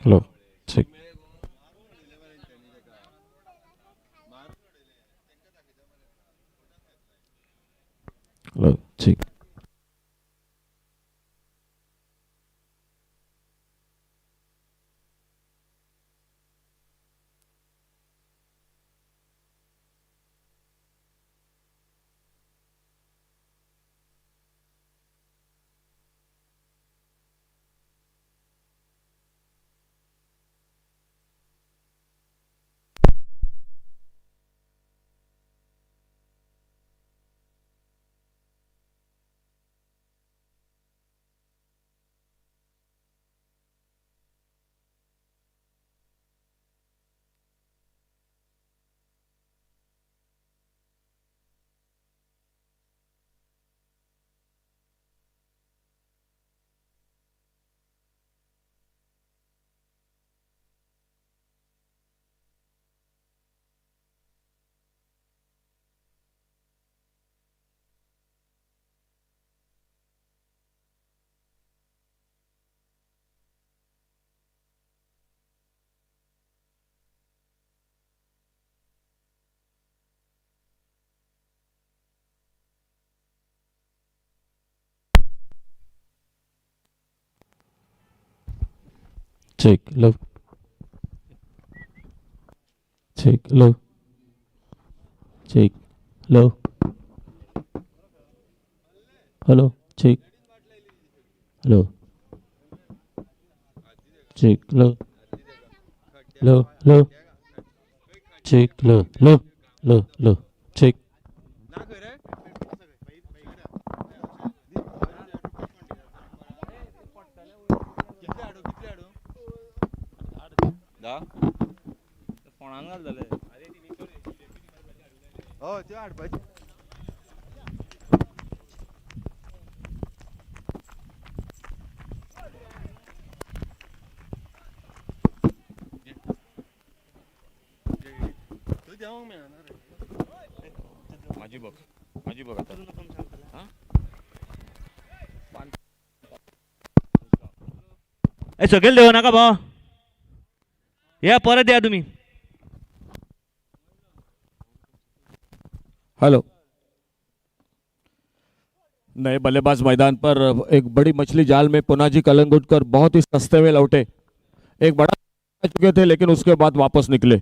Hello ठीक। Hello ठीक। ठीक लो ठीक लो ठीक लो हेलो ठीक लो ठीक लो लो लो ठीक लो लो लो लो ठीक दा फोनान घाल जाले हो त्यो हाडपाची तू जाऊ मी माझी बघ आता हां ए सगळे देऊ नका भाऊ या परत या तुम्ही हेलो नए बल्लेबाज मैदान पर एक बड़ी मछली जाल में पुनाजी कलंगुटकर बहुत ही सस्ते में लौटे। एक बड़ा चुके थे लेकिन उसके बाद वापस निकले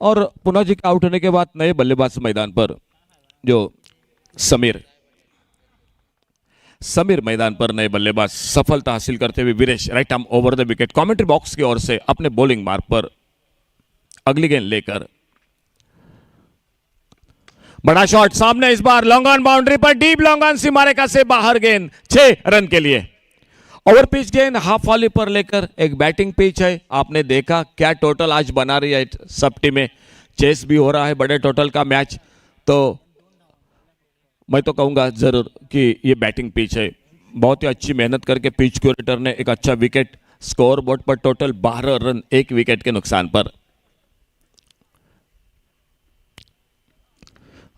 और पुनाजी के आउट होने के बाद नए बल्लेबाज मैदान पर जो समीर मैदान पर नए बल्लेबाज सफलता हासिल करते हुए Viresh right arm over the wicket commentary box की ओर से अपने बॉलिंग मार्ग पर अगली गेंद लेकर बड़ा शॉट सामने इस बार लॉन्ग ऑन बाउंड्री पर डीप लॉन्ग ऑन सीमारेखा से बाहर गेंद 6 रन के लिए ओवर पिच गेंद हाफ वॉली पर लेकर एक बैटिंग पिच है। आपने देखा क्या टोटल आज बना रही है सब टीमें, चेस भी हो रहा है बड़े टोटल का मैच, तो मैं तो कहूंगा जरूर कि ये बैटिंग पिच है। बहुत ही अच्छी मेहनत करके पिच क्यूरेटर ने एक अच्छा विकेट, स्कोर बोर्ड पर टोटल 12 रन 1 विकेट के नुकसान पर।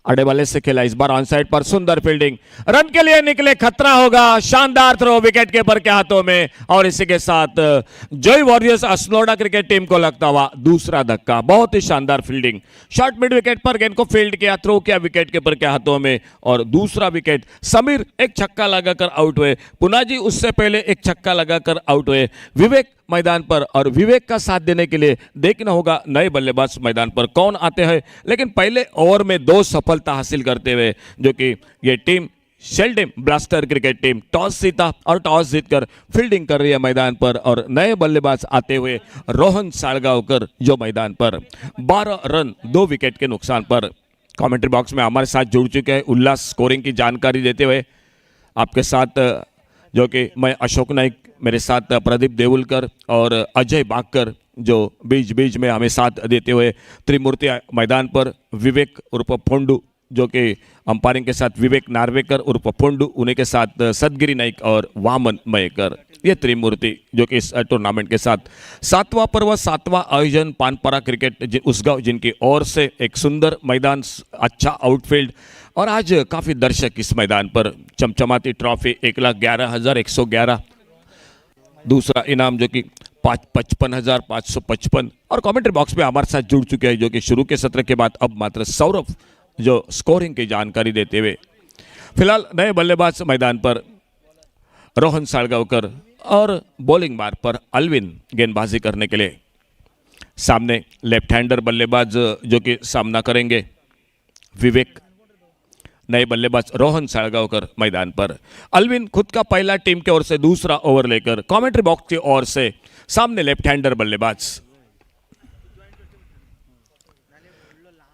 अड़े वाले से खेला इस बार ऑन साइड पर, सुंदर फील्डिंग, रन के लिए निकले, खतरा होगा, शानदार थ्रो विकेट कीपर के हाथों में और इसी के साथ जय वॉरियर्स अस्नोडा क्रिकेट टीम को लगता हुआ दूसरा धक्का। बहुत ही शानदार फील्डिंग, शॉर्ट मिड विकेट पर गेंद को फील्ड किया, थ्रो किया विकेट कीपर के हाथों में और दूसरा विकेट। समीर एक छक्का लगाकर आउट हुए, पुनाजी उससे पहले एक छक्का लगाकर आउट हुए। विवेक मैदान पर और विवेक का साथ देने के लिए देखना होगा नए बल्लेबाज मैदान पर कौन आते हैं, लेकिन पहले ओवर में 2 सफलता हासिल करते हुए जो कि ये टीम शेल्डेम ब्लास्टर क्रिकेट टीम टॉस जीता और टॉस जीतकर फील्डिंग कर रही है मैदान पर और नए बल्लेबाज आते हुए रोहन सालगांवकर जो मैदान पर 12 रन 2 विकेट के नुकसान पर। कमेंट्री बॉक्स में हमारे साथ जुड़ चुके हैं उल्लास स्कोरिंग की जानकारी देते हुए, आपके साथ जो कि मैं अशोक नाइक, मेरे साथ प्रदीप देवुलकर और अजय बागकर जो बीच बीच में हमें साथ देते हुए त्रिमूर्ति मैदान पर विवेक उर्फ फोंडू जो कि अंपायरिंग के साथ विवेक नार्वेकर उर्फ फोंडू, उन्हीं के साथ सदगिरी नाइक और वामन मयेकर, ये त्रिमूर्ति जो कि इस टूर्नामेंट के साथ 7वां पर्व 7वां आयोजन पानपरा क्रिकेट उसगांव जिनकी ओर से एक सुंदर मैदान, अच्छा आउटफील्ड और आज काफ़ी दर्शक इस मैदान पर चमचमाती ट्रॉफी 1,11,111, दूसरा इनाम जो कि 55,555 और कमेंट्री बॉक्स में हमारे साथ जुड़ चुके हैं जो कि शुरू के सत्र के बाद अब मात्र सौरभ जो स्कोरिंग की जानकारी देते हुए। फिलहाल नए बल्लेबाज मैदान पर रोहन सालगांवकर और बॉलिंग मार्ग पर अल्विन गेंदबाजी करने के लिए। सामने लेफ्ट हैंडर बल्लेबाज जो कि सामना करेंगे विवेक, नए बल्लेबाज रोहन सालगांवकर मैदान पर। अल्विन खुद का पहला टीम की ओर से दूसरा ओवर लेकर कमेंट्री बॉक्स की ओर से सामने लेफ्ट हैंडर बल्लेबाज।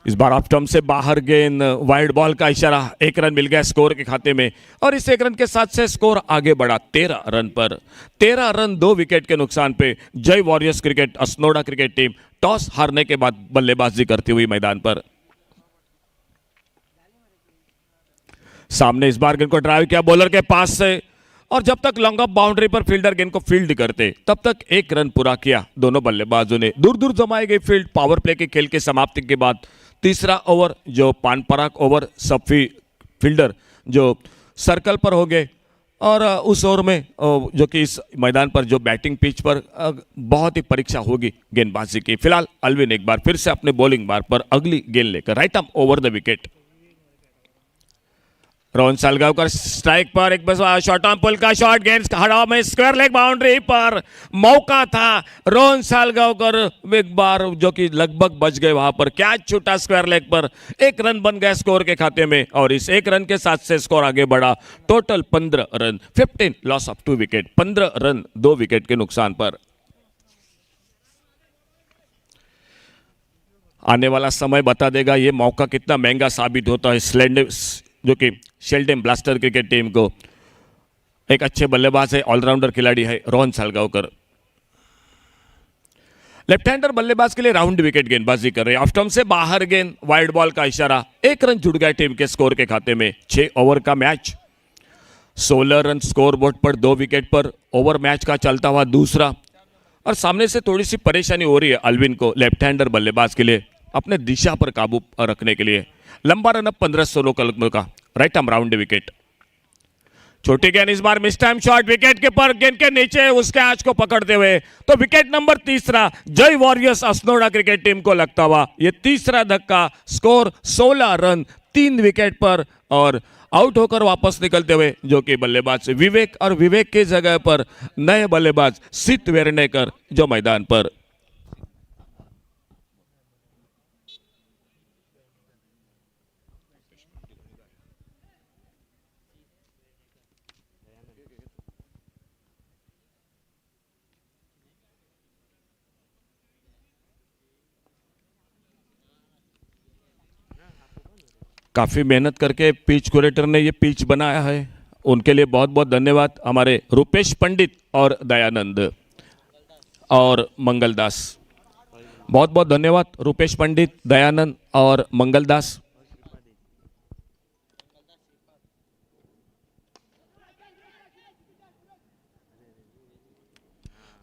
इस बार ऑफ स्टंप से बाहर गेंद, वाइड बॉल का इशारा, 1 रन मिल गया स्कोर के खाते में और इस 1 रन के साथ से स्कोर आगे बढ़ा 13 रन पर। 13 रन 2 विकेट के नुकसान पे Jai warriors cricket Assonora cricket team toss हारने के बाद बल्लेबाजी करती हुई मैदान पर। सामने इस बार गेंद को ड्राइव किया बॉलर के पास से और जब तक लॉन्ग ऑफ बाउंड्री पर फील्डर गेंद को फील्ड करते तब तक 1 रन पूरा किया दोनों बल्लेबाजों ने। दूर दूर जमाई गई फील्ड पावर प्ले के खेल की समाप्ति के बाद तीसरा ओवर जो पानपराग ओवर सब फील्डर जो सर्कल पर हो गए और उस ओवर में जो कि इस मैदान पर जो बैटिंग पिच पर बहुत ही परीक्षा होगी गेंदबाजी की। फिलहाल अल्विन एक बार फिर से अपने बॉलिंग मार्ग पर अगली गेंद लेकर right arm over the wicket. Rohan Salgaocar strike पर एक बस शॉर्ट आर्म पुल का शॉट, गेंद हवा में स्क्वायर लेग बाउंड्री पर मौका था। रोहन सालगांवकर एक बार जो कि लगभग बच गए वहां पर, कैच छूटा स्क्वायर लेग पर, 1 रन बन गया स्कोर के खाते में और इस 1 रन के साथ से स्कोर आगे बढ़ा। Total 15 run, 15 loss of 2 wicket, 15 run 2 wicket के नुकसान पर। आने वाला समय बता देगा ये मौका कितना महंगा साबित होता है जो कि शेल्डन ब्लास्टर क्रिकेट टीम को। एक अच्छे बल्लेबाज है, ऑलराउंडर खिलाड़ी है रोहन सालगांवकर। लेफ्ट हैंडर बल्लेबाज के लिए राउंड विकेट गेंदबाजी कर रहे हैं। ऑफ स्टंप से बाहर गेंद, वाइड बॉल का इशारा, 1 रन जुड़ गया टीम के स्कोर के खाते में। 6 ओवर का मैच, 16 रन स्कोर बोर्ड पर 2 विकेट पर। ओवर मैच का चलता हुआ दूसरा और सामने से थोड़ी सी परेशानी हो रही है अल्विन को लेफ्ट हैंडर बल्लेबाज के लिए अपने दिशा पर काबू रखने के लिए। लंबा रन अब 15-16 कदमों का, राइट आर्म राउंड विकेट। छोटी गेंद इस बार मिस टाइम शॉट, विकेट के पर गेंद के नीचे उसके आंच को पकड़ते हुए तो विकेट नंबर 3 जय वॉरियर्स असनोडा क्रिकेट टीम को लगता हुआ ये तीसरा धक्का। स्कोर 16 रन 3 विकेट पर और आउट होकर वापस निकलते हुए जो कि बल्लेबाज विवेक और विवेक की जगह पर नए बल्लेबाज सित वेर्नेकर जो मैदान पर। काफ़ी मेहनत करके पिच क्यूरेटर ने ये पिच बनाया है, उनके लिए बहुत बहुत धन्यवाद। हमारे रुपेश पंडित और दयानंद और मंगलदास, बहुत बहुत धन्यवाद रुपेश पंडित, दयानंद और मंगलदास।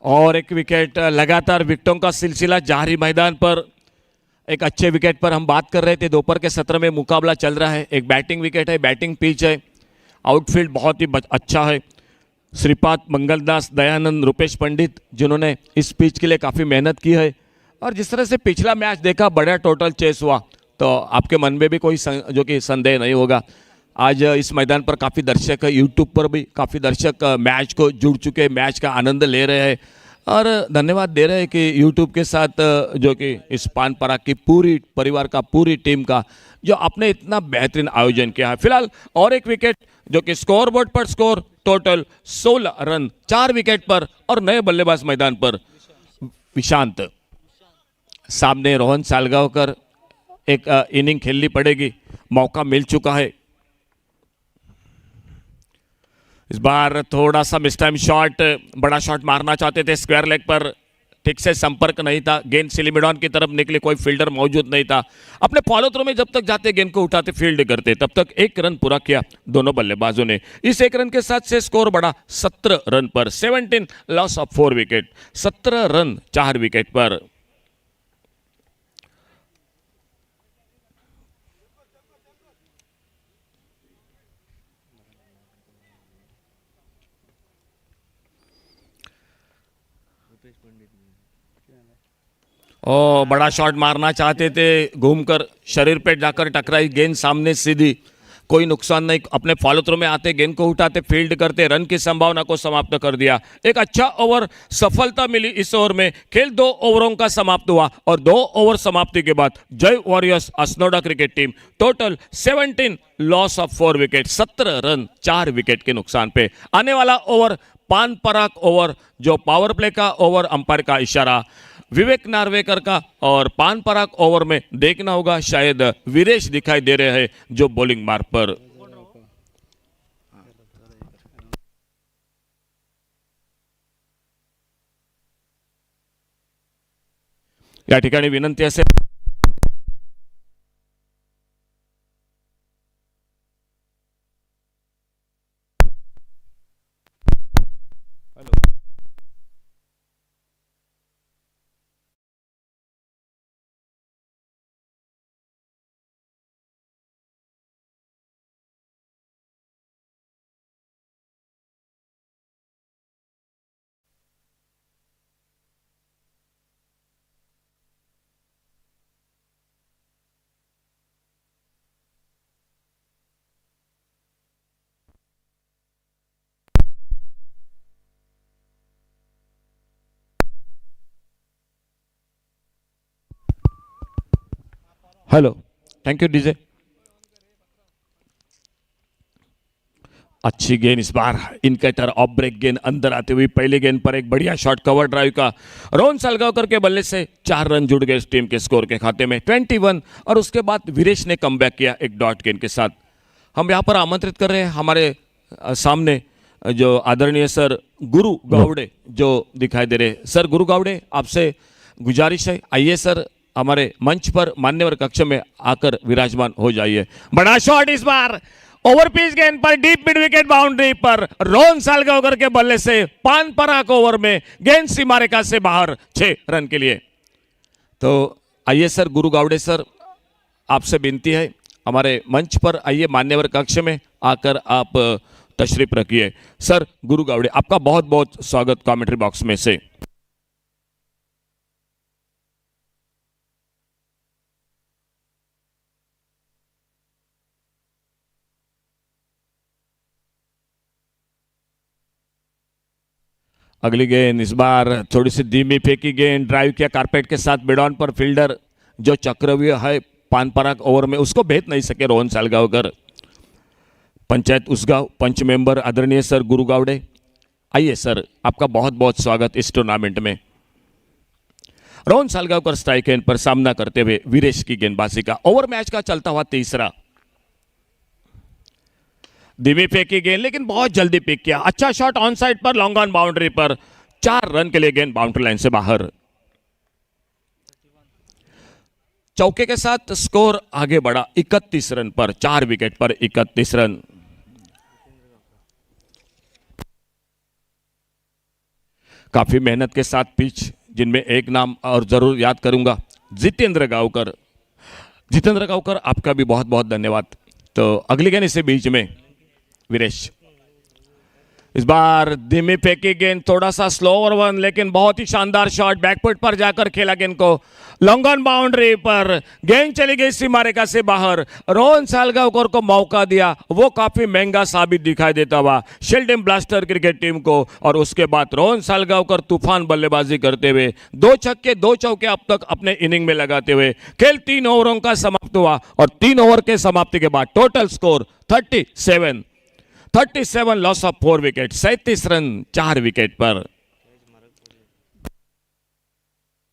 और एक विकेट, लगातार विकेटों का सिलसिला जारी मैदान पर। एक अच्छे विकेट पर हम बात कर रहे थे, दोपहर के सत्र में मुकाबला चल रहा है। एक बैटिंग विकेट है, बैटिंग पिच है, आउटफील्ड बहुत ही अच्छा है। श्रीपाद, मंगलदास, दयानंद, रुपेश पंडित जिन्होंने इस पिच के लिए काफ़ी मेहनत की है और जिस तरह से पिछला मैच देखा, बड़ा टोटल चेस हुआ, तो आपके मन में भी कोई जो कि संदेह नहीं होगा। आज इस मैदान पर काफ़ी दर्शक है, यूट्यूब पर भी काफ़ी दर्शक मैच को जुड़ चुके, मैच का आनंद ले रहे हैं और धन्यवाद दे रहे हैं कि यूट्यूब के साथ जो कि इस पानपराग की पूरी परिवार का, पूरी टीम का जो आपने इतना बेहतरीन आयोजन किया है। फिलहाल और एक विकेट जो कि स्कोर बोर्ड पर स्कोर टोटल 16 रन 4 विकेट पर और नए बल्लेबाज मैदान पर विशांत। सामने रोहन सालगांवकर, एक इनिंग खेलनी पड़ेगी, मौका मिल चुका है। इस बार थोड़ा सा मिस टाइम शॉट, बड़ा शॉट मारना चाहते थे स्क्वायर लेग पर, ठीक से संपर्क नहीं था, गेंद सिलिमिडॉन की तरफ निकली, कोई फील्डर मौजूद नहीं था। अपने फॉलो थ्रो में जब तक जाते गेंद को उठाते फील्ड करते, तब तक 1 रन पूरा किया दोनों बल्लेबाजों ने। इस 1 रन के साथ से स्कोर बढ़ा 17 रन पर। 17 loss of 4 wicket, 17 run 4 wicket पर। ओ बड़ा शॉट मारना चाहते थे, घूमकर शरीर पे जाकर टकराई गेंद सामने सीधी, कोई नुकसान नहीं। अपने फॉलो थ्रो में आते गेंद को उठाते फील्ड करते, रन की संभावना को समाप्त कर दिया। एक अच्छा ओवर सफलता मिली इस ओवर में। खेल 2 ओवरों का समाप्त हुआ और 2 ओवर समाप्ति के बाद Jai warriors Assonora cricket team total 17 loss of 4 wicket, 17 run 4 wicket के नुकसान पे। आने वाला ओवर पान पराग ओवर, जो पावर प्ले का ओवर, अंपायर का इशारा विवेक नार्वेकर का, और पान पराग ओवर में देखना होगा शायद वीरेश दिखाई दे रहे हैं जो बॉलिंग मार्ग पर। या ठिकाणी विनंती असेल हेलो, थैंक यू डीजे। अच्छी गेंद इस बार, इनकटर ऑफ ब्रेक गेंद अंदर आते हुए पहली गेंद पर एक बढ़िया शॉट कवर ड्राइव का रोहन सालगावकर के बल्ले से 4 रन जुड़ गए इस टीम के स्कोर के खाते में 21। और उसके बाद वीरेश ने कमबैक किया एक डॉट गेंद के साथ। हम यहाँ पर आमंत्रित कर रहे हैं हमारे सामने जो आदरणीय सर गुरु गावड़े जो दिखाई दे रहे। सर गुरु गावड़े, आपसे गुजारिश है, आइए सर हमारे मंच पर मान्यवर कक्ष में आकर विराजमान हो जाइए। बड़ा शॉट इस बार ओवर पिच गेंद पर डीप मिड विकेट बाउंड्री पर रोहन सालगावकर के बल्ले से पान पराग ओवर में गेंद सीमा रेखा से बाहर 6 रन के लिए। तो आइए सर गुरु गावड़े सर, आपसे विनती है हमारे मंच पर आइए, मान्यवर कक्ष में आकर आप तशरीफ रखिए। सर गुरु गावड़े, आपका बहुत बहुत स्वागत कमेंट्री बॉक्स में से। अगली गेंद इस बार थोड़ी सी धीमी फेंकी गेंद, ड्राइव किया कारपेट के साथ मिड ऑन पर। फील्डर जो चक्रव्यूह है पान पराग ओवर में उसको भेद नहीं सके रोहन सालगावकर। पंचायत उसगांव पंच मेंबर आदरणीय सर गुरु गावड़े, आइए सर, आपका बहुत बहुत स्वागत इस टूर्नामेंट में। रोहन सालगावकर स्ट्राइक एंड पर सामना करते हुए वीरेश की गेंदबाजी का ओवर मैच का चलता हुआ तीसरा। धीमी फेंकी गेंद लेकिन बहुत जल्दी पिक किया, अच्छा शॉट ऑन साइड पर, लॉन्ग ऑन बाउंड्री पर, 4 रन के लिए गेंद बाउंड्री लाइन से बाहर। चौके के साथ स्कोर आगे बढ़ा 31 रन पर, 4 विकेट पर 31 रन। काफी मेहनत के साथ पिच, जिनमें एक नाम और जरूर याद करूंगा, जितेंद्र गावकर। जितेंद्र गावकर, आपका भी बहुत बहुत धन्यवाद। तो अगली गेंद इसे बीच में वीरेश, इस बार धीमी फेंकी गेंद, थोड़ा सा स्लो ओवर वन, लेकिन बहुत ही शानदार शॉट, बैकफुट पर जाकर खेला गेंद को, लॉन्ग ऑन बाउंड्री पर, गेंद चली गई सीमा रेखा से बाहर। रोहन सालगावकर को मौका दिया, वो काफी महंगा साबित दिखाई देता हुआ शील्डिंग ब्लास्टर क्रिकेट टीम को। और उसके बाद रोहन सालगावकर तूफान बल्लेबाजी करते हुए 2 छक्के 2 चौके अब तक अपने इनिंग में लगाते हुए खेल 3 ओवरों का समाप्त हुआ। और 3 ओवर के समाप्ति के बाद total score 37 loss of 4 wicket, 37 run 4 wicket पर।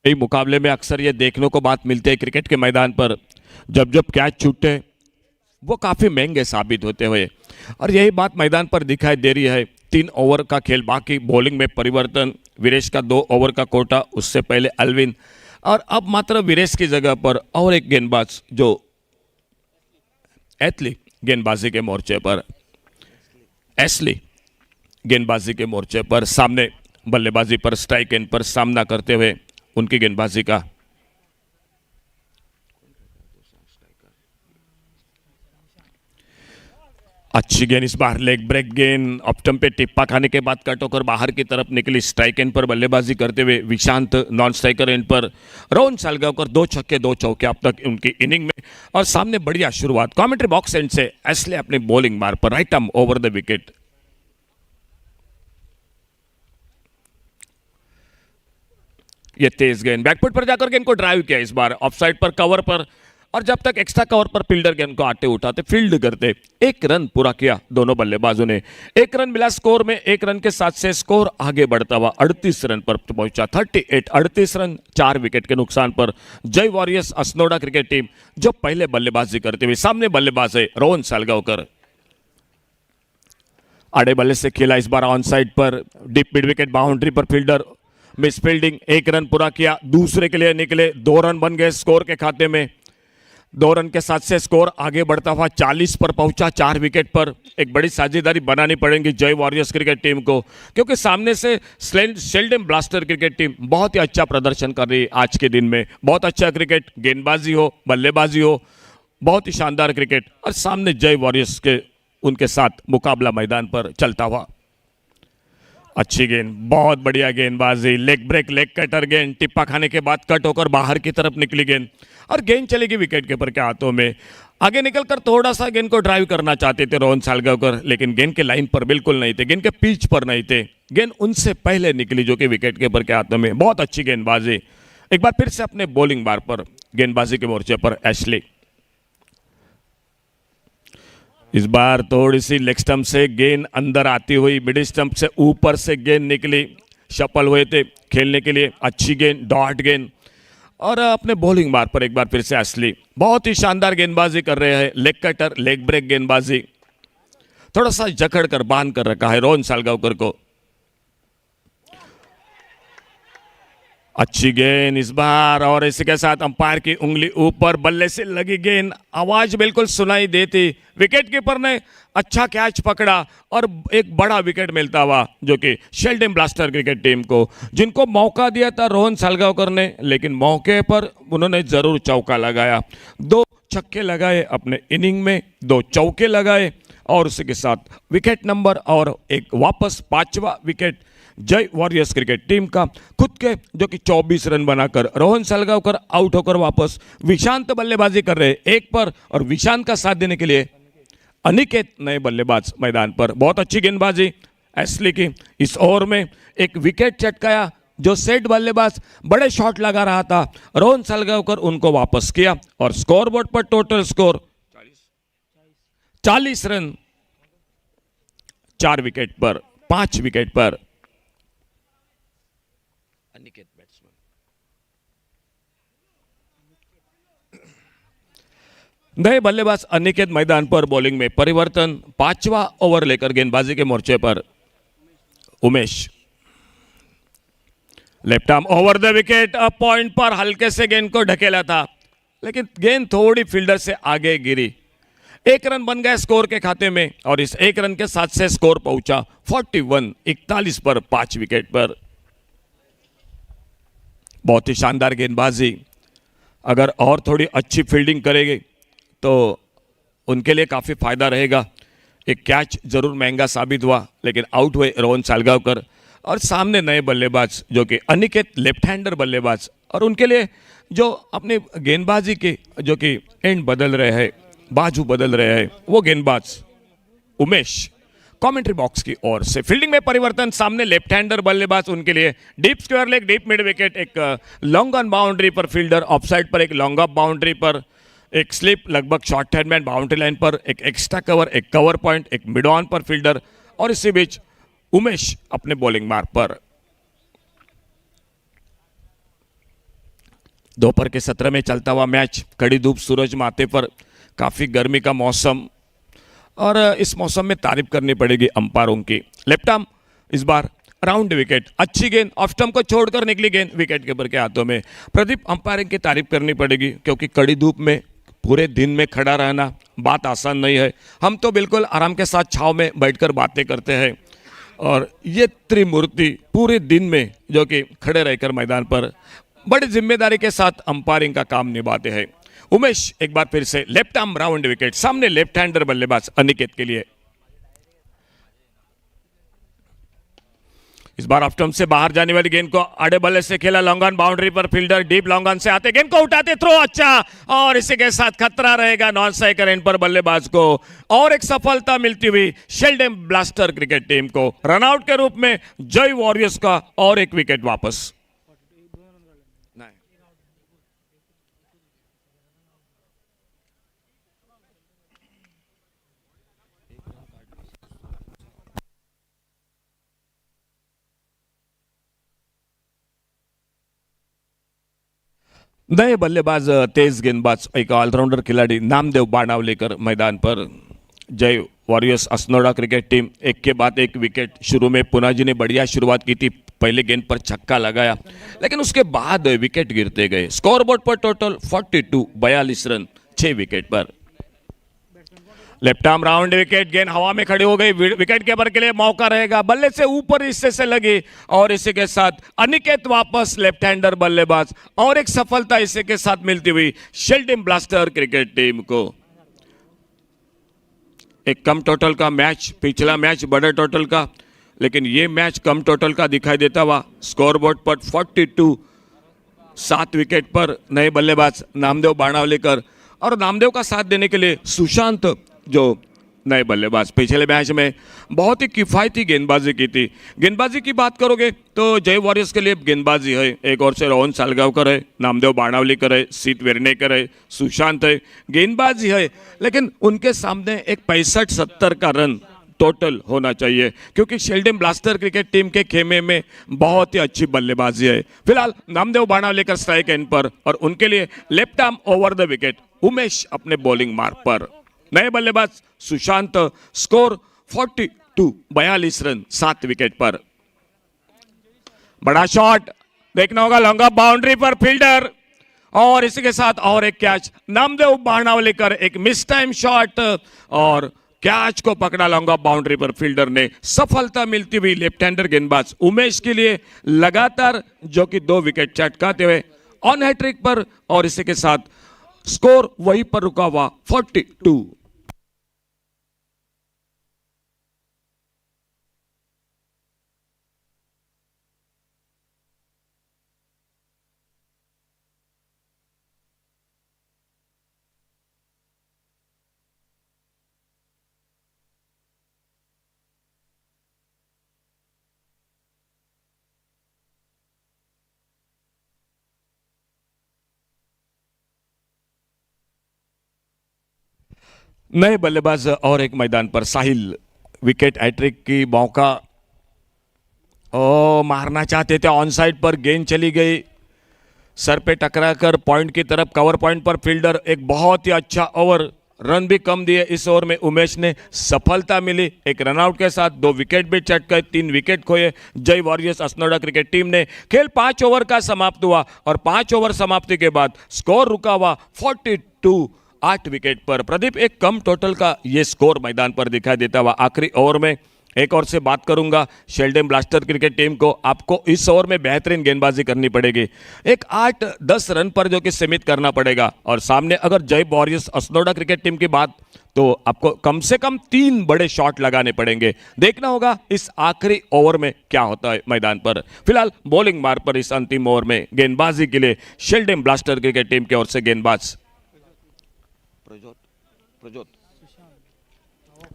इस मुकाबले में अक्सर ये देखने को बात मिलती है क्रिकेट के मैदान पर, जब जब कैच छूटते वो काफी महंगे साबित होते हुए, और यही बात मैदान पर दिखाई दे रही है। 3 ओवर का खेल बाकी। बॉलिंग में परिवर्तन, वीरेश का 2 ओवर का कोटा, उससे पहले अल्विन, और अब मात्र वीरेश की जगह पर और एक गेंदबाज जो एथली गेंदबाजी के मोर्चे पर, एस्ली गेंदबाजी के मोर्चे पर सामने बल्लेबाजी पर स्ट्राइक एंड पर सामना करते हुए उनकी गेंदबाजी का अच्छी गेंद इस बार लेग ब्रेक गेंद, ऑप्टम पे टिप्पा खाने के बाद कट होकर बाहर की तरफ निकली। स्ट्राइक एंड पर बल्लेबाजी करते हुए विशांत नॉन स्ट्राइकर एंड पर रोहन सालगांवकर 2 छक्के 2 चौके अब तक उनकी इनिंग में, और सामने बढ़िया शुरुआत कमेंट्री बॉक्स एंड से एस्ले अपनी बॉलिंग मार पर right arm over the wicket. ये तेज गेंद बैकफुट पर जाकर गेंद को ड्राइव किया, इस बार ऑफसाइड पर कवर पर, और जब तक एक्स्ट्रा कवर पर फील्डर गेंद को आते उठाते फील्ड करते। 1 रन पूरा किया दोनों बल्लेबाजों ने, 1 रन मिला स्कोर में, 1 रन के साथ से स्कोर आगे बढ़ता हुआ 38 रन पर पहुंचा। 38 रन 4 विकेट के नुकसान पर Jai warriors Assonora cricket team जो पहले बल्लेबाजी करते हुए, सामने बल्लेबाज है रोहन सालगांवकर, आड़े बल्ले से खेला इस बार ऑन साइड पर, डीप मिड विकेट बाउंड्री पर फील्डर मिस फील्डिंग, 1 रन पूरा किया, दूसरे के लिए निकले, 2 रन बन गए स्कोर के खाते में। 2 रन के साथ से स्कोर आगे बढ़ता हुआ 40 पर पहुंचा 4 विकेट पर। एक बड़ी साझेदारी बनानी पड़ेगी जय वॉरियर्स क्रिकेट टीम को, क्योंकि सामने से शेल्डन ब्लास्टर क्रिकेट टीम बहुत ही अच्छा प्रदर्शन कर रही है आज के दिन में। बहुत अच्छा क्रिकेट, गेंदबाजी हो, बल्लेबाजी हो, बहुत ही शानदार क्रिकेट, और सामने जय वॉरियर्स के उनके साथ मुकाबला मैदान पर चलता हुआ। अच्छी गेंद, बहुत बढ़िया गेंदबाजी, लेग ब्रेक लेग कटर गेंद, टिप्पा खाने के बाद कट होकर बाहर की तरफ निकली गेंद, और गेंद चलेगी विकेट कीपर के हाथों में। आगे निकलकर थोड़ा सा गेंद को ड्राइव करना चाहते थे रोहन सालगांवकर, लेकिन गेंद के लाइन पर बिल्कुल नहीं थे, गेंद के पिच पर नहीं थे, गेंद उनसे पहले निकली जो कि विकेट कीपर के हाथों में। बहुत अच्छी गेंदबाजी, एक बार फिर से अपने बॉलिंग बार पर गेंदबाजी के मोर्चे पर एशली। इस बार थोड़ी सी लेग स्टंप से गेंद अंदर आती हुई, मिडिल स्टंप से ऊपर से गेंद निकली, शफल हुए थे खेलने के लिए, अच्छी गेंद, डॉट गेंद, और अपने बॉलिंग बार पर एक बार फिर से एशली बहुत ही शानदार गेंदबाजी कर रहे हैं। लेग कटर लेग ब्रेक गेंदबाजी, थोड़ा सा जकड़ कर बांध कर रखा है रोहन सालगांवकर को। अच्छी गेंद इस बार, और इसी के साथ अंपायर की उंगली ऊपर, बल्ले से लगी गेंद, आवाज बिल्कुल सुनाई देती। विकेट कीपर ने अच्छा कैच पकड़ा और एक बड़ा विकेट मिलता हुआ जो कि शेल्डन ब्लास्टर क्रिकेट टीम को, जिनको मौका दिया था रोहन सालगांवकर ने, लेकिन मौके पर उन्होंने जरूर चौका लगाया। 2 छक्के लगाए अपने इनिंग में, 2 चौके लगाए, और उसी के साथ विकेट नंबर और एक वापस 5वां विकेट जय वॉरियर्स क्रिकेट टीम का खुद के, जो कि 24 रन बनाकर रोहन सालगांवकर आउट होकर वापस विशांत बल्लेबाजी कर रहे 1 पर, और विशांत का साथ देने के लिए अनिकेत नए बल्लेबाज मैदान पर। बहुत अच्छी गेंदबाजी एशली की, इस ओवर में एक विकेट चटकाया, जो सेट बल्लेबाज बड़े शॉट लगा रहा था रोहन सालगांवकर उनको वापस किया, और स्कोरबोर्ड पर टोटल स्कोर 40 रन 4 विकेट पर, 5 विकेट पर। अनिकेत बैट्समैन, नए बल्लेबाज अनिकेत मैदान पर, बॉलिंग में परिवर्तन, 5वां ओवर लेकर गेंदबाजी के मोर्चे पर Umesh, left arm over the wicket, a point पर हल्के से गेंद को ढकेला था, लेकिन गेंद थोड़ी फील्डर से आगे गिरी। 1 रन बन गया स्कोर के खाते में, और इस 1 रन के साथ से स्कोर पहुंचा 41 पर 5 विकेट पर। बहुत ही शानदार गेंदबाजी, अगर और थोड़ी अच्छी फील्डिंग करेंगे तो उनके लिए काफ़ी फायदा रहेगा। एक कैच जरूर महंगा साबित हुआ, लेकिन आउट हुए रोहन सालगांवकर, और सामने नए बल्लेबाज जो कि अनिकेत लेफ्ट हैंडर बल्लेबाज, और उनके लिए जो अपनी गेंदबाजी के जो कि एंड बदल रहे हैं, बाजू बदल रहे हैं, वो गेंदबाज उमेश। कमेंट्री बॉक्स की ओर से फील्डिंग में परिवर्तन, सामने लेफ्ट हैंडर बल्लेबाज, उनके लिए deep square leg, deep mid wicket, एक लॉन्ग ऑन बाउंड्री पर फील्डर, ऑफ साइड पर एक लॉन्ग ऑफ बाउंड्री पर, एक स्लिप लगभग शॉर्ट हैंडमैन बाउंड्री लाइन पर, एक एक्स्ट्रा कवर, एक कवर पॉइंट, एक मिड ऑन पर फील्डर, और इसी बीच उमेश अपने बॉलिंग मार्ग पर। दोपहर के 17 में चलता हुआ मैच, कड़ी धूप, सूरज माथे पर, काफ़ी गर्मी का मौसम, और इस मौसम में तारीफ करनी पड़ेगी अंपायरों की। लेफ्ट आर्म इस बार राउंड विकेट, अच्छी गेंद, ऑफ स्टंप को छोड़कर निकली गेंद विकेट कीपर के हाथों में। प्रदीप, अंपायरिंग की तारीफ करनी पड़ेगी क्योंकि कड़ी धूप में पूरे दिन में खड़ा रहना बात आसान नहीं है। हम तो बिल्कुल आराम के साथ छाव में बैठकर बातें करते हैं और ये त्रिमूर्ति पूरे दिन में जो कि खड़े रहकर मैदान पर बड़ी जिम्मेदारी के साथ अंपायरिंग का काम निभाते हैं। उमेश एक बार फिर से लेफ्ट आर्म राउंड विकेट, सामने लेफ्ट हैंडर बल्लेबाज अनिकेत के लिए। इस बार ऑफ स्टंप से बाहर जाने वाली गेंद को आड़े बल्ले से खेला, लॉन्ग ऑन बाउंड्री पर फील्डर डीप लॉन्ग ऑन से आते गेंद को उठाते, थ्रो अच्छा, और इसी के साथ खतरा रहेगा नॉन स्ट्राइकर एंड पर बल्लेबाज को, और एक सफलता मिलती हुई शेल्डन ब्लास्टर क्रिकेट टीम को। रनआउट के रूप में जय वॉरियर्स का और एक विकेट वापस। नए बल्लेबाज तेज गेंदबाज एक ऑलराउंडर खिलाड़ी नामदेव बाणावलेकर मैदान पर। Jai warriors Asnora cricket team एक के बाद एक विकेट। शुरू में पुना जी ने बढ़िया शुरुआत की थी, पहले गेंद पर छक्का लगाया, लेकिन उसके बाद विकेट गिरते गए। स्कोरबोर्ड पर टोटल 42 रन 6 विकेट पर। लेफ्ट आर्म राउंड विकेट, गेंद हवा में खड़ी हो गई, विकेट कीपर के लिए मौका रहेगा, बल्ले से ऊपर हिस्से से लगी, और इसी के साथ अनिकेत वापस लेफ्ट हैंडर बल्लेबाज, और एक सफलता इसी के साथ मिलती हुई शेल्डन ब्लास्टर क्रिकेट टीम को। एक कम टोटल का मैच, पिछला मैच बड़े टोटल का, लेकिन ये मैच कम टोटल का दिखाई देता हुआ। स्कोरबोर्ड पर 42 7 विकेट पर नए बल्लेबाज नामदेव बाणावलेकर, और नामदेव का साथ देने के लिए सुशांत जो नए बल्लेबाज। पिछले मैच में बहुत ही किफायती गेंदबाजी की थी। गेंदबाजी की बात करोगे तो जय वॉरियर्स के लिए गेंदबाजी है, एक और से रोहन सालगावकर है, नामदेव बाणावलेकर है, सीत वेर्नेकर है, सुशांत है, गेंदबाजी है, लेकिन उनके सामने एक 65-70 का रन टोटल होना चाहिए, क्योंकि शेल्डन ब्लास्टर क्रिकेट टीम के खेमे में बहुत ही अच्छी बल्लेबाजी है। फिलहाल नामदेव बाणावलेकर स्ट्राइक एंड पर, और उनके लिए left arm over the wicket Umesh अपने बॉलिंग मार्क पर। नए बल्लेबाज सुशांत, स्कोर 42 रन 7 विकेट पर। बड़ा शॉट देखना होगा, लॉन्ग ऑफ बाउंड्री पर फील्डर, और इसी के साथ और एक कैच। नामदेव बाणावलेकर एक मिस टाइम शॉट, और कैच को पकड़ा लॉन्ग ऑफ बाउंड्री पर फील्डर ने। सफलता मिलती हुई लेफ्ट हैंडर गेंदबाज उमेश के लिए लगातार जो कि 2 विकेट चटकाते हुए ऑन हैट्रिक पर, और इसी के साथ स्कोर वहीं पर रुका हुआ 42। नए बल्लेबाज और एक मैदान पर साहिल, विकेट हैट्रिक की मौका, ओ मारना चाहते थे, ऑन साइड पर गेंद चली गई, सर पे टकरा कर पॉइंट की तरफ, कवर पॉइंट पर फील्डर। एक बहुत ही अच्छा ओवर, रन भी कम दिए इस ओवर में उमेश ने, सफलता मिली। एक रनआउट के साथ 2 विकेट भी चट गए, 3 विकेट खोए जय वॉरियर्स असनोड़ा क्रिकेट टीम ने। खेल 5 ओवर का समाप्त हुआ, और 5 ओवर समाप्ति के बाद स्कोर रुका हुआ 42 8 विकेट पर। प्रदीप, एक कम टोटल का ये स्कोर मैदान पर दिखाई देता हुआ आखिरी ओवर में। एक और से बात करूंगा शेल्डन ब्लास्टर क्रिकेट टीम को, आपको इस ओवर में बेहतरीन गेंदबाजी करनी पड़ेगी, एक 8-10 रन पर जो कि सीमित करना पड़ेगा। और सामने अगर जय वॉरियर्स असनोड़ा क्रिकेट टीम की बात, तो आपको कम से कम 3 बड़े शॉट लगाने पड़ेंगे। देखना होगा इस आखिरी ओवर में क्या होता है मैदान पर। फिलहाल बॉलिंग मार्ग पर इस अंतिम ओवर में गेंदबाजी के लिए शेल्डन ब्लास्टर क्रिकेट टीम की ओर से गेंदबाज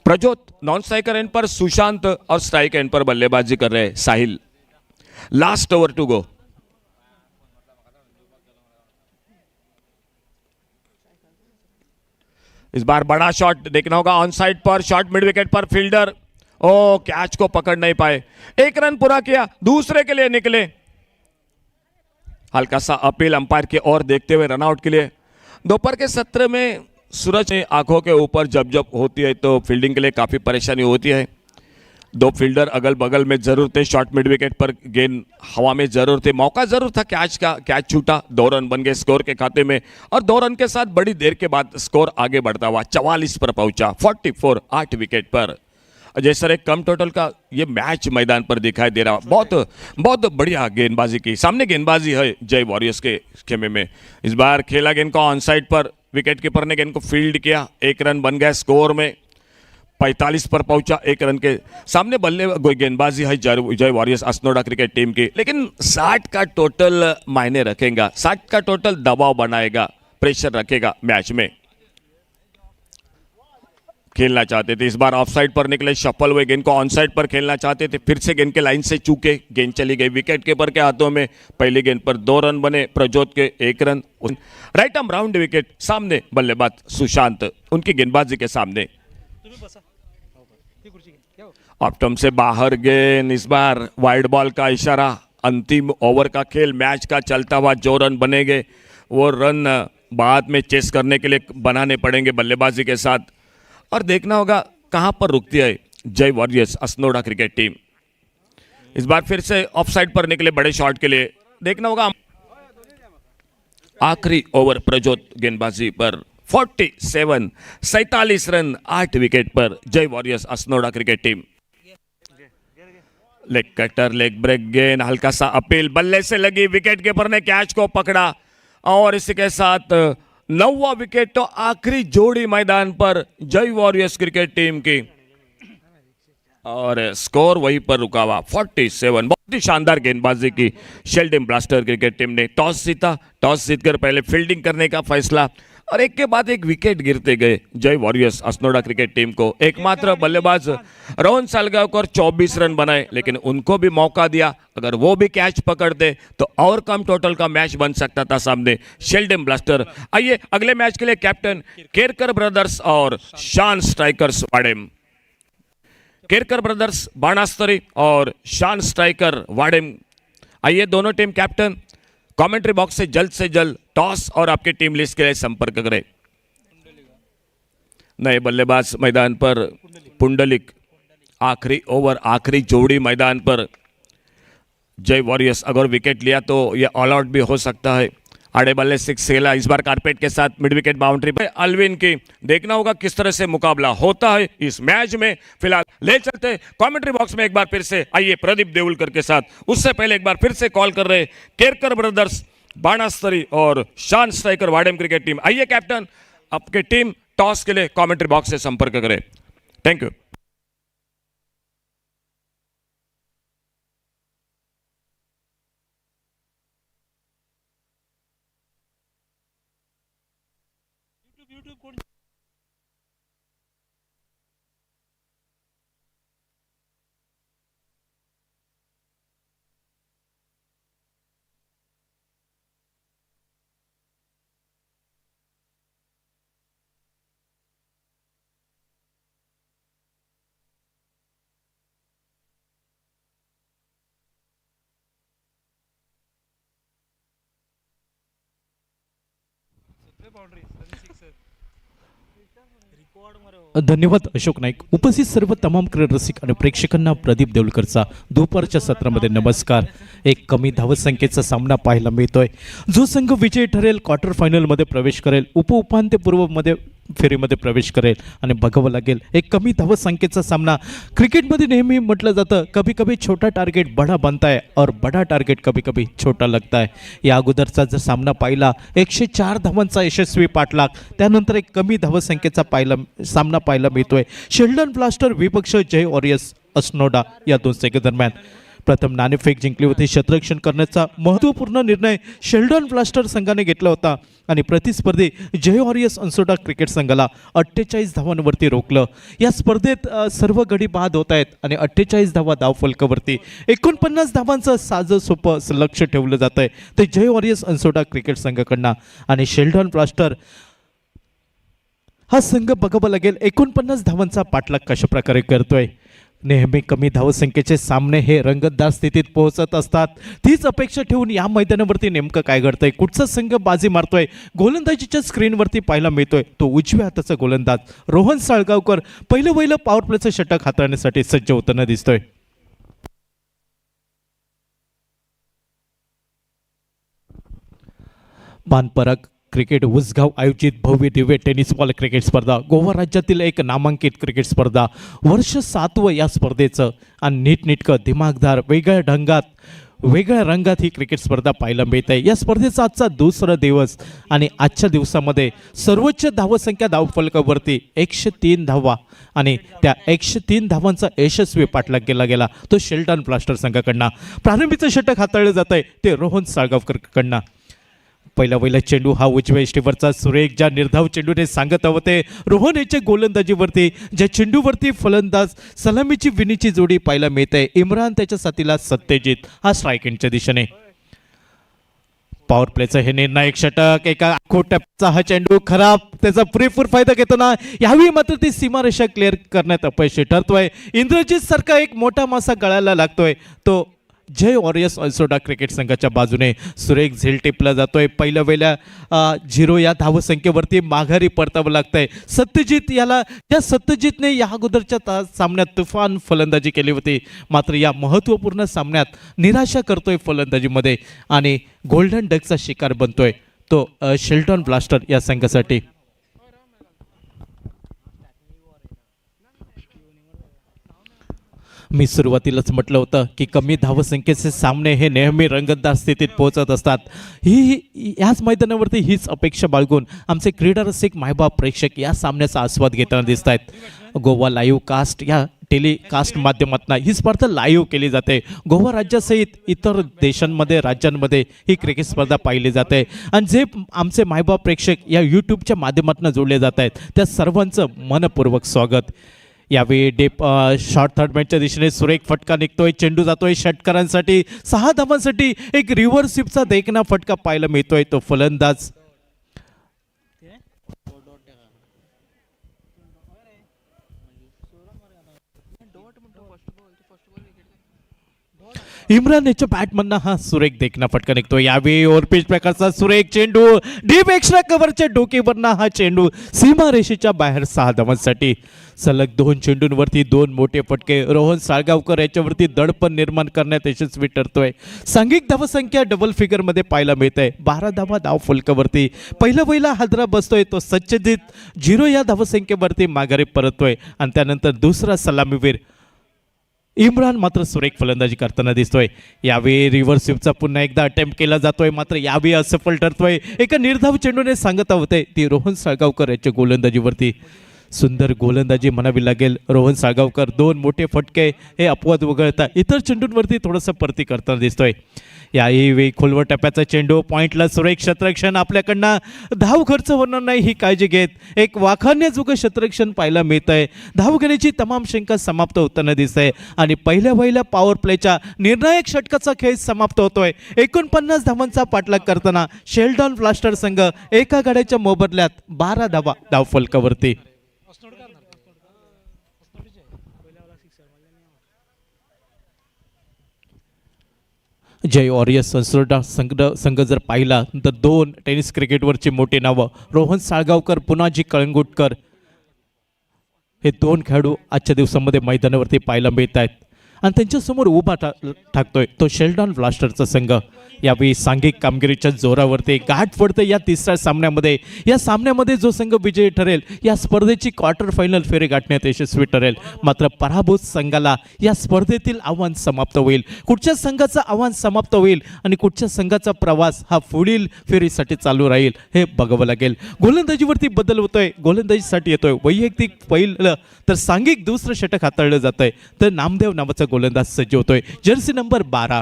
प्रजोत, नॉन स्ट्राइकर एंड पर सुशांत, और स्ट्राइक एंड पर बल्लेबाजी कर रहे हैं Sahil. Last over to go. इस बार बड़ा शॉट देखना होगा, ऑन साइड पर शॉट, मिड विकेट पर फील्डर, ओ कैच को पकड़ नहीं पाए। 1 रन पूरा किया, दूसरे के लिए निकले। हल्का सा अपील अंपायर की ओर देखते हुए रनआउट के लिए। दोपहर के सत्र में सूरज आंखों के ऊपर जब जब होती है तो फील्डिंग के लिए काफ़ी परेशानी होती है। दो फील्डर अगल बगल में जरूर थे, शॉर्ट मिड विकेट पर गेंद हवा में जरूर थे, मौका जरूर था कैच का, कैच छूटा, 2 रन बन गए स्कोर के खाते में और 2 रन के साथ बड़ी देर के बाद स्कोर आगे बढ़ता हुआ 44 पर पहुंचा, 44 8 विकेट पर। अजय सर, एक कम टोटल का ये मैच मैदान पर दिखाई दे रहा, बहुत बहुत बढ़िया गेंदबाजी की, सामने गेंदबाजी है जय वॉरियर्स के खेमे में। इस बार खेला गेंद को ऑन साइड पर, विकेट कीपर ने गेंद को फील्ड किया, 1 रन बन गया स्कोर में, 45 पर पहुंचा, 1 रन के सामने बल्ले गेंदबाजी है जय वॉरियर्स असनोडा क्रिकेट टीम की, लेकिन 60 का टोटल मायने रखेगा, 60 का टोटल दबाव बनाएगा, प्रेशर रखेगा मैच में। खेलना चाहते थे, इस बार ऑफ साइड पर निकले, शफल हुए, गेंद को ऑन साइड पर खेलना चाहते थे, फिर से गेंद के लाइन से चूके, गेंद चली गई विकेट कीपर के हाथों में। पहली गेंद पर 2 रन बने, प्रज्योत के 1 run, right arm round wicket, सामने बल्लेबाज सुशांत उनकी गेंदबाजी के सामने, ऑफ टर्म से बाहर गेंद, इस बार वाइड बॉल का इशारा, अंतिम ओवर का खेल, मैच का चलता हुआ जो रन बनेंगे वो रन बाद में चेस करने के लिए बनाने पड़ेंगे बल्लेबाजी के साथ, और देखना होगा कहां पर रुकती है जय वॉरियर्स असनोडा क्रिकेट टीम। इस बार फिर से ऑफ साइड पर निकले बड़े शॉट के लिए, देखना होगा आखिरी ओवर प्रज्योत गेंदबाजी पर 47 रन 8 विकेट पर Jai warriors Assonora cricket team. Leg cutter, leg break गेंद, हल्का सा अपील, बल्ले से लगी, विकेट कीपर ने कैच को पकड़ा और इसी के साथ 9वां विकेट तो आखिरी जोड़ी मैदान पर जय वॉरियर्स क्रिकेट टीम की और स्कोर वहीं पर रुका हुआ 47। बहुत ही शानदार गेंदबाजी की शेल्डन ब्लास्टर क्रिकेट टीम ने, टॉस जीता, टॉस जीतकर पहले फील्डिंग करने का फैसला और एक के बाद एक विकेट गिरते गए जय वॉरियर्स असनोडा क्रिकेट टीम को। एकमात्र बल्लेबाज रोहन सालगावकर 24 रन बनाए, लेकिन उनको भी मौका दिया, अगर वो भी कैच पकड़ते तो और कम टोटल का मैच बन सकता था सामने शेल्डन ब्लास्टर। आइए अगले मैच के लिए कैप्टन केरकर ब्रदर्स और शान स्ट्राइकर्स वाडेम, केरकर ब्रदर्स बाणास्तरी और शान स्ट्राइकर वाडेम, आइए दोनों टीम कैप्टन कमेंट्री बॉक्स से जल्द टॉस और आपके टीम लिस्ट के लिए संपर्क करें। नए बल्लेबाज मैदान पर पुंडलिक, आखिरी ओवर आखिरी जोड़ी मैदान पर जय वॉरियर्स अगर विकेट लिया तो यह ऑल आउट भी हो सकता है। आड़े बल्ले 6 खेला, इस बार कारपेट के साथ मिड विकेट बाउंड्री पर अलविन की, देखना होगा किस तरह से मुकाबला होता है इस मैच में। फिलहाल ले चलते कमेंट्री बॉक्स में एक बार फिर से, आइए प्रदीप देवुलकर के साथ, उससे पहले एक बार फिर से कॉल कर रहे केरकर ब्रदर्स बाणास्तरी और शान स्ट्राइकर वाडेम क्रिकेट टीम। आइए कैप्टन, आपके टीम टॉस के लिए कमेंट्री बॉक्स से संपर्क करें। Thank you. धन्यवाद अशोक नाईक. उपस्थित सर्व तमाम क्रीडा रसिक आणि प्रेक्षकांना प्रदीप देवलकरचा दुपारच्या सत्रामध्ये नमस्कार. एक कमी धावसंख्येचा सामना पाहायला मिळतोय. जो संघ विजयी ठरेल क्वार्टर फायनलमध्ये प्रवेश करेल, उपउपांत्यपूर्वमध्ये फेरीमध्ये प्रवेश करेल आणि बघावं लागेल एक कमी धावसंख्येचा सामना. क्रिकेटमध्ये नेहमी म्हटलं जातं कभी कभी छोटा टार्गेट बड़ा बनता है और बड़ा टार्गेट कभी कभी छोटा लगता है. या अगोदरचा जर सामना पाहिला 104 धावांचा यशस्वी पाठलाग, त्यानंतर एक कमी धावसंख्येचा सामना पाहायला मिळतोय. शेल्डन ब्लास्टर विपक्ष जय वॉरियर्स असनोडा या दोन संघादरम्यान. प्रथम नाणेफेक जिंकली होती. क्षेत्ररक्षण करण्याचा महत्त्वपूर्ण निर्णय शेल्डन ब्लास्टर संघाने घेतला होता आणि प्रतिस्पर्धी जय वॉरियर्स असनोडा क्रिकेट संघाला 48 धावांवरती रोखलं. या स्पर्धेत सर्व गडी बाद होत आहेत आणि 48 धावा धावफलकावरती 49 धावांचं साजं सोपं लक्ष ठेवलं जात आहे ते जय वॉरियर्स असनोडा क्रिकेट संघाकडनं. आणि शेल्डन ब्लास्टर हा संघ बघावा लागेल 49 धावांचा पाठलाग कशा प्रकारे करतोय. नेहमी कमी धावसंख्येचे सामने हे रंगतदार स्थितीत पोहोचत असतात. तीच अपेक्षा ठेवून या मैदानावरती नेमकं काय घडतंय, कुठचा संघ बाजी मारतोय, गोलंदाजीच्या स्क्रीनवरती पाहायला मिळतोय तो उजव्या हाताचा गोलंदाज रोहन साळगावकर पहिलं पॉवर प्लेचं षटक हाताळण्यासाठी सज्ज होताना दिसतोय. पानपराग क्रिकेट उसगाव आयोजित भव्य दिव्य टेनिस बॉल क्रिकेट स्पर्धा, गोवा राज्यातील एक नामांकित क्रिकेट स्पर्धा, वर्ष 7वं या स्पर्धेचं आणि नीटनेटकं दिमागदार वेगळ्या रंगात ही क्रिकेट स्पर्धा पाहायला मिळत आहे. या स्पर्धेचा आजचा दुसरा दिवस आणि आजच्या दिवसामध्ये सर्वोच्च धावसंख्या धावफलकावरती 103 धावा आणि त्या 103 धावांचा यशस्वी पाठलाग केला गेला तो शेल्टन ब्लास्टर संघाकडनं. प्रारंभीचं षटक हाताळलं जात आहे ते रोहन साळगावकरकडनं. पहिला चेंडू हा उजव्या इष्टीवरचा सुरेख ज्या निर्धाव चेंडूने सांगत होते रोहन याच्या गोलंदाजीवरती, ज्या चेंडूवरती फलंदाज सलामीची विनीची जोडी पाहायला मिळते. इम्रान त्याच्या साथीला सत्यजित हा स्ट्राईक एंडच्या दिशेने. पॉवर प्लेचं हे निर्णायक षटक, एका टप्प्याचा हा चेंडू खराब, त्याचा पुरेपूर फायदा घेताना यावेळी मात्र ती सीमारेषा क्लिअर करण्यात अपयशी ठरतोय. इंद्रजित सारखा एक मोठा मासा गळायला लागतोय तो जय वॉरियर्स अलसोडा क्रिकेट संघाच्या बाजूने. सुरेख झेल टिपला जातोय. पहिल्या 0 या धावसंख्येवरती माघारी परतावं लागतंय सत्यजितने या अगोदरच्या सामन्यात तुफान फलंदाजी केली होती, मात्र या महत्त्वपूर्ण सामन्यात निराशा करतोय फलंदाजीमध्ये आणि गोल्डन डकचा शिकार बनतोय तो शेल्टन ब्लास्टर या संघासाठी. मी सुरुवातीलाच म्हटलं होतं की कमी धावसंख्येचे सामने हे नेहमी रंगतदार स्थितीत पोहोचत असतात. याच मैदानावरती हीच अपेक्षा बाळगून आमचे क्रीडारसिक मायबाप प्रेक्षक या सामन्याचा आस्वाद घेताना दिसत आहेत. गोवा लाईव्ह कास्ट या टेलिकास्ट माध्यमातून ही स्पर्धा लाईव्ह केली जाते. गोवा राज्यासहित इतर देशांमध्ये राज्यांमध्ये ही क्रिकेट स्पर्धा पाहिली जाते आणि जे आमचे मायबाप प्रेक्षक या यूट्यूबच्या माध्यमातून जोडले जात आहेत त्या सर्वांचं मनपूर्वक स्वागत. यावेळी शॉर्ट थर्ड मॅचच्या दिशेने सुरेख फटका निघतोय. चेंडू जातोय षटकारांसाठी 6 धावांसाठी. एक रिव्हर्स स्वीपचा देखना फटका पाहायला मिळतोय तो फलंदाज इम्रान याच्या बॅटमधनं हा सुरेख देखना फटका निघतो. यावेळी ओव्हरपिच प्रकारचा सुरेख चेंडू डीप एक्स्ट्रा कव्हरच्या डोकेवरनं हा चेंडू सीमारेषेच्या बाहेर 6 धावांसाठी. सलग 2 चेंडूंवरती 2 मोठे फटके. रोहन साळगावकर याच्यावरती दडपण निर्माण करण्यात यशस्वी ठरतोय. सांघिक धावसंख्या डबल फिगरमध्ये पाहायला मिळते. 12 धावा धाव फलकावरती. पहिला हादरा बसतोय तो सत्यजित 0 या धावसंख्येवरती माघारी परततोय आणि त्यानंतर दुसरा सलामीवीर इम्रान मात्र सुरेख फलंदाजी करताना दिसतोय. यावेळी रिव्हर्स स्वीपचा पुन्हा एकदा अटेम्प्ट केला जातोय, मात्र यावेळी असफल ठरतोय. एका निर्धाव चेंडूने सांगत होते ती रोहन साळगावकर याच्या गोलंदाजीवरती. सुंदर गोलंदाजी म्हणावी लागेल रोहन साळगावकर. 2 मोठे फटके हे अपवाद वगळता इतर चेंडूंवरती थोडंसं परती करताना दिसतोय. याही खोलवर टप्प्याचा चेंडू पॉइंटला सुरेख क्षेत्ररक्षण. आपल्याकडनं धाव खर्च होणार नाही ही काळजी घेत एक वाखाणण्याजोगं क्षेत्ररक्षण पाहायला मिळत आहे. धाव घेण्याची तमाम शंका समाप्त होताना दिसत आहे आणि पहिल्या पॉवर प्लेच्या निर्णायक षटकाचा खेळ समाप्त होतोय. 49 धावांचा पाठलाग करताना शेल्टन ब्लास्टर संघ एका गाड्याच्या मोबदल्यात 12 धावा धावफलकावरती. जय वॉरियर्स अलसोडा संघ जर पाहिला तर 2 टेनिस क्रिकेटवरची मोठी नावं रोहन साळगावकर, पुनाजी कळंगुटकर हे 2 खेळाडू आजच्या दिवसामध्ये मैदानावरती पाहायला मिळत आहेत आणि त्यांच्यासमोर उभा ठाकतोय तो शेल्टन ब्लास्टरचा संघ. यावेळी सांघिक कामगिरीच्या जोरावरती गाठ पडते या तिसऱ्या सामन्यामध्ये. या सामन्यामध्ये जो संघ विजयी ठरेल या स्पर्धेची क्वार्टर फायनल फेरी गाठण्यात यशस्वी ठरेल. मात्र पराभूत संघाला या स्पर्धेतील आव्हान समाप्त होईल. कुठच्या संघाचं आव्हान समाप्त होईल आणि कुठच्या संघाचा प्रवास हा पुढील फेरीसाठी चालू राहील हे बघावं लागेल. गोलंदाजीवरती बदल होतोय. गोलंदाजीसाठी येतोय वैयक्तिक पहिलं तर सांघिक दुसरं षटक हाताळलं जात आहे. तर नामदेव नावाचा गोलंदाज सज्ज होतोय जर्सी नंबर 12.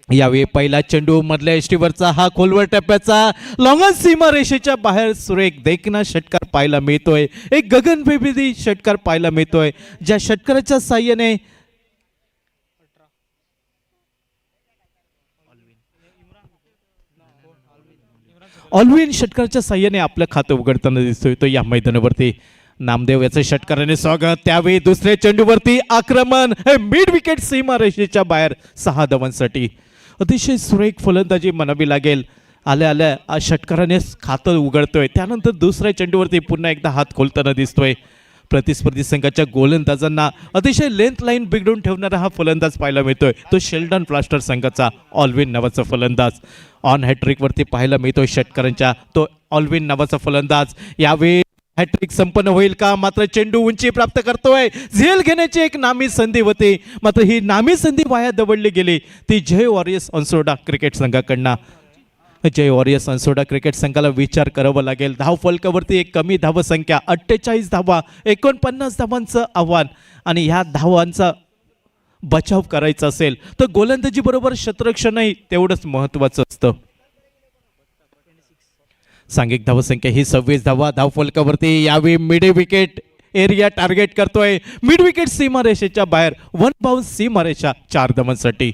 यावेळी पहिला चेंडू मधल्या एष्टीवरचा हा खोलवर टप्प्याचा लॉंग सीमा रेषेच्या बाहेर सुरेख देखना षटकार पाहायला मिळतोय. एक गगनभेदी षटकार पाहायला मिळतोय ज्या षटकाराच्या साह्याने ऑलविन षटकाराच्या साह्याने आपलं खातं उघडताना दिसतोय तो या मैदानावरती. नामदेव याचं षटकाराने स्वागत. त्यावेळी दुसऱ्या चेंडूवरती आक्रमण, मिड विकेट सीमारेषेच्या बाहेर 6 धावांसाठी. अतिशय सुरेख फलंदाजी म्हणावी लागेल. आल्या आल्या षटकाराने खातं उघडतोय. त्यानंतर दुसऱ्या चेंडूवरती पुन्हा एकदा हात खोलताना दिसतोय. प्रतिस्पर्धी संघाच्या गोलंदाजांना अतिशय लेंथ लाईन बिघडून ठेवणारा हा फलंदाज पाहायला मिळतोय. तो शेल्डन ब्लास्टर संघाचा ऑलविन नावाचा फलंदाज. ऑन हॅट्रिकवरती पाहायला मिळतोय षटकारांच्या तो ऑलविन नावाचा फलंदाज. यावेळी हॅट्रिक संपन्न होईल का? मात्र चेंडू उंची प्राप्त करतोय. झेल घेण्याची एक नामी संधी होती, मात्र ही नामी संधी वाया दवडली गेली. ती जय वॉरियर्स अनसोडा क्रिकेट संघाकडनं. जय वॉरियर्स अनसोडा क्रिकेट संघाला विचार करावा लागेल. धाव फलकावरती एक कमी धावसंख्या 48 धावा, 49 धावांचं आव्हान आणि ह्या धावांचा बचाव करायचा असेल तर गोलंदाजी बरोबर शतरक्षणही तेवढंच महत्त्वाचं असतं. सांघिक धावसंख्या ही 26 धावा धाव फलकावरती. यावेळी मिड विकेट एरिया टार्गेट करतोय. मिड विकेट सीमारेषेच्या बाहेर 1 बाउन्स सीमारेषा 4 धावांसाठी.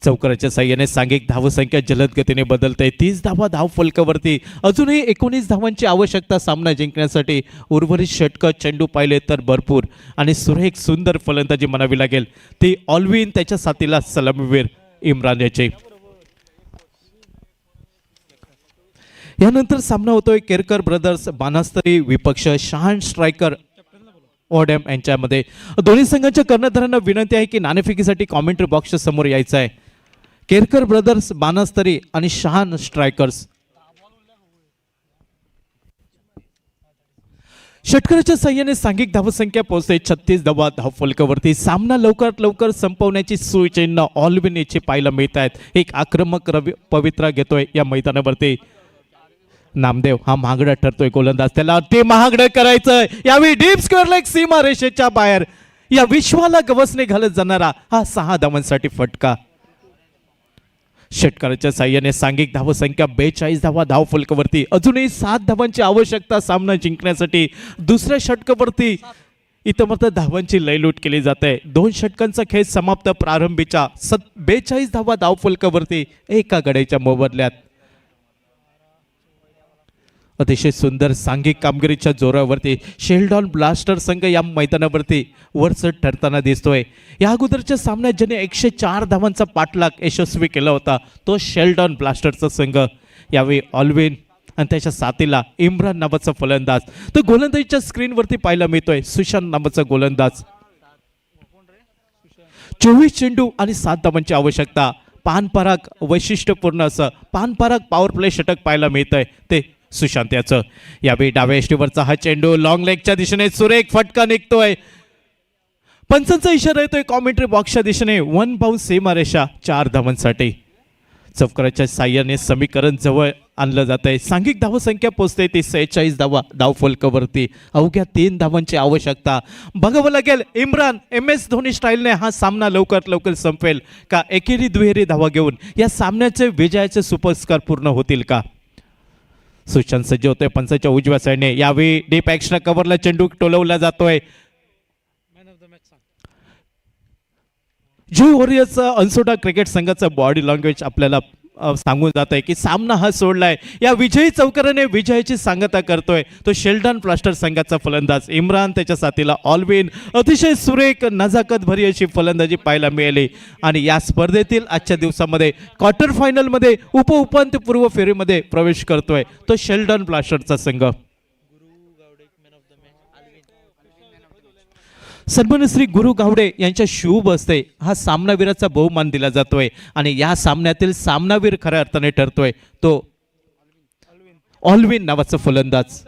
चौकाराच्या साह्याने सांघिक धावसंख्या जलद गतीने बदलते. 30 धावा धाव फलकावरती. अजूनही 19 धावांची आवश्यकता सामना जिंकण्यासाठी. उर्वरित षटकं चेंडू पाहिले तर भरपूर आणि सुरेख सुंदर फलंदाजी म्हणावी लागेल ती ऑलविन त्याच्या साथीला सलामीवीर इम्रान याचे. यानंतर सामना होतोय केरकर ब्रदर्स बानास्तरी विपक्ष शहान स्ट्रायकर ओडॅम यांच्यामध्ये. दोन्ही संघांच्या कर्णधारांना विनंती आहे की नाणेफेकीसाठी कॉमेंट्री बॉक्सच्या समोर यायचं आहे. केरकर ब्रदर्स बानास्तरी आणि शहान स्ट्रायकर्स. षटकाराच्या साह्याने सांघिक धावसंख्या पोहोचते 36 धावा धाव फलकावरती. सामना लवकरात लवकर संपवण्याची सूचना ऑलविन याची पाहायला मिळत आहेत. एक आक्रमक पवित्रा घेतोय या मैदानावरती. नामदेव हा महागडा ठरतोय गोलंदाज. त्याला ते महागडं करायचं. यावेळी डीप स्क्वेअर लेग सीमा रेषेच्या बाहेर. या विश्वाला गवसणे घालत जाणारा हा 6 धावांसाठी फटका. षटकाराच्या साह्याने सांघिक धावसंख्या 42 धावा धाव फलकावरती. अजूनही 7 धावांची आवश्यकता सामना जिंकण्यासाठी. दुसऱ्या षटकावरती इथं मात्र धावांची लयलूट केली जाते. 2 षटकांचा खेळ समाप्त. प्रारंभीच्या 42 धावा धाव फलकावरती एका गड्याच्या मोबदल्यात. अतिशय सुंदर सांघिक कामगिरीच्या जोरावरती शेल्डॉन ब्लास्टर संघ या मैदानावरती वरचढ ठरताना दिसतोय. या अगोदरच्या सामन्यात ज्याने 104 धावांचा पाठलाग यशस्वी केला होता तो शेल्डॉन ब्लास्टरचा संघ. यावेळी ऑलविन आणि त्याच्या साथीला इम्रान नावाचा फलंदाज. तो गोलंदाजीच्या स्क्रीनवरती पाहायला मिळतोय. सुशांत नावाचा गोलंदाज. 24 चेंडू आणि 7 धावांची आवश्यकता. पानपराग वैशिष्ट्यपूर्ण असं पानपराग पॉवर प्ले षटक पाहायला मिळतंय ते सुशांत याचं. यावेळी डाव्या एष्टीवरचा हा चेंडू लॉंग लेगच्या दिशेने सुरेख फटका निघतोय. पंचांचा इशारा येतोय कॉमेंट्री बॉक्सच्या दिशेने. 1 बाउन्स सीमारेषा 4 धावांसाठी. चौकाराच्या साह्याने समीकरण जवळ आणलं जात आहे. सांघिक धावसंख्या पोहोचते ती 46 धावा धाव फलकावरती. अवघ्या 3 धावांची आवश्यकता. बघावं लागेल इम्रान MS धोनी स्टाईलने हा सामना लवकरात लवकर संपेल का एकेरी दुहेरी धावा घेऊन या सामन्याचे विजयाचे सुपरस्कार पूर्ण होतील का. सुशांत सज्ज होतोय पंचाच्या उजव्या साईडने. यावेळी डीप एक्स्ट्रा कव्हरला चेंडू टोलवला जातोय. जय वॉरियर्स अनसोडा क्रिकेट संघाचा बॉडी लँग्वेज आपल्याला सांगून जात आहे की सामना हा सोडलाय. या विजयी चौकाराने विजयाची सांगता करतोय तो शेल्डन ब्लास्टर संघाचा फलंदाज इम्रान. त्याच्या साथीला ऑलविन. अतिशय सुरेख नजाकत भरी अशी फलंदाजी पाहायला मिळाली आणि या स्पर्धेतील आजच्या दिवसामध्ये क्वार्टर फायनलमध्ये उपांत्यपूर्व फेरीमध्ये प्रवेश करतोय तो शेल्डन ब्लास्टरचा संघ. सन्मान्य श्री गुरु गावडे यांच्या शुभ हस्ते हा सामनावीराचा बहुमान दिला जातोय आणि या सामन्यातील सामनावीर खऱ्या अर्थाने ठरतोय तो ऑलविन नावाचा फलंदाज.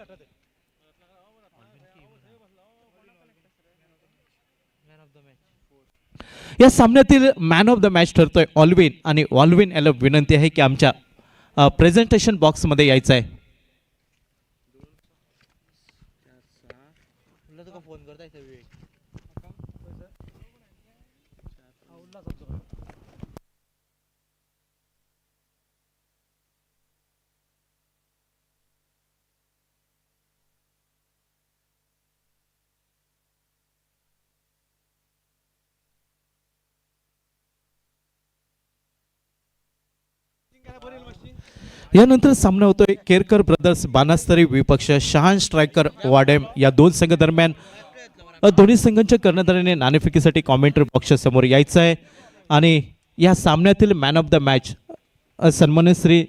या सामन्यातील मॅन ऑफ द मॅच ठरतोय ऑलविन आणि ऑलविन याला विनंती आहे की आमच्या प्रेझेंटेशन बॉक्समध्ये यायचं आहे. यानंतर सामना होतोय केरकर ब्रदर्स बानास्तरी विपक्ष शहान स्ट्रायकर वाडेम या दोन संघ दरम्यान दोन्ही संघांच्या कर्णधाराने नाणेफेकीसाठी कॉमेंट्री बॉक्ससमोर यायचं आहे आणि या सामन्यातील मॅन ऑफ द मॅच सन्मान्य श्री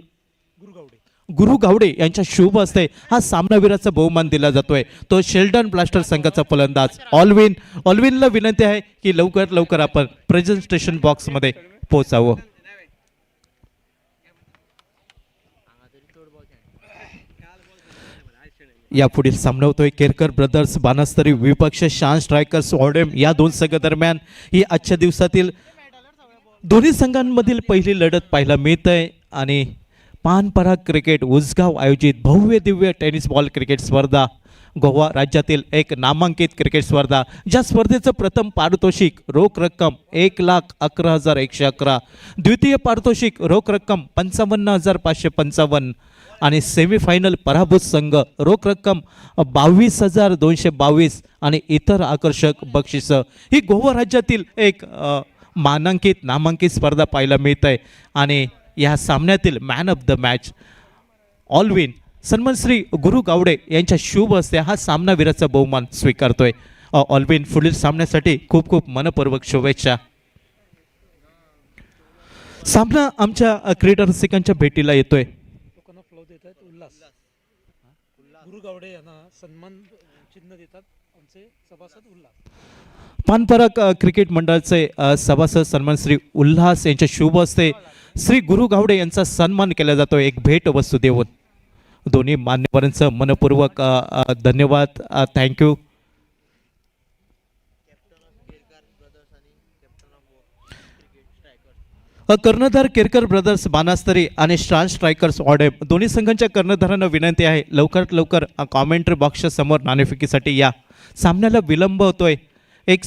गुरु गावडे यांच्या शुभ हस्ते हा सामनावीराचा बहुमान दिला जातोय. तो शेल्डन ब्लास्टर संघाचा फलंदाज ऑलविनला विनंती आहे की लवकर आपण प्रेझेंटेशन बॉक्समध्ये पोहोचावं. यापुढील सामना होतोय केरकर ब्रदर्स बानास्तरी विपक्ष शान स्ट्रायकर्स ऑडेम या दोन संघ दरम्यान ही आजच्या दिवसातील दोन्ही संघांमधील पहिली लढत पाहायला मिळत आहे आणि पानपराग क्रिकेट उसगाव आयोजित भव्य दिव्य टेनिस बॉल क्रिकेट स्पर्धा गोवा राज्यातील एक नामांकित क्रिकेट स्पर्धा ज्या स्पर्धेचं प्रथम पारितोषिक रोख रक्कम 1,11,111 द्वितीय पारितोषिक रोख रक्कम 55,555 आणि सेमीफायनल पराभूत संघ रोख रक्कम 22,222 आणि इतर आकर्षक बक्षिसं ही गोवा राज्यातील एक नामांकित स्पर्धा पाहायला मिळत आहे आणि या सामन्यातील man of the match Alwin सन्मान श्री गुरु गावडे यांच्या शुभ हस्ते हा सामनावीराचा बहुमान स्वीकारतोय. ऑलविन पुढील सामन्यासाठी खूप खूप मनपूर्वक शुभेच्छा. सामना आमच्या क्रीडा रसिकांच्या भेटीला येतोय. गुरु गावडे यांना सन्मान चिन्ह देतात आमचे सभासद उल्हास. पानपराग क्रिकेट मंडळाचे सभासद सन्मान श्री उल्हास यांच्या शुभ हस्ते श्री गुरु गावडे यांचा सन्मान केला जातो एक भेट वस्तू देऊन. दोन्ही मान्यवरांचं मनपूर्वक धन्यवाद. थँक्यू. कर्णधार केरकर ब्रदर्स बानास्तरी आणि स्टार स्ट्रायकर्स ऑडेम दोन्ही संघांच्या कर्णधारांना विनंती आहे लवकर कॉमेंट्री बॉक्सच्या समोर नाणेफेकीसाठी या. सामन्याला विलंब होतोय. एक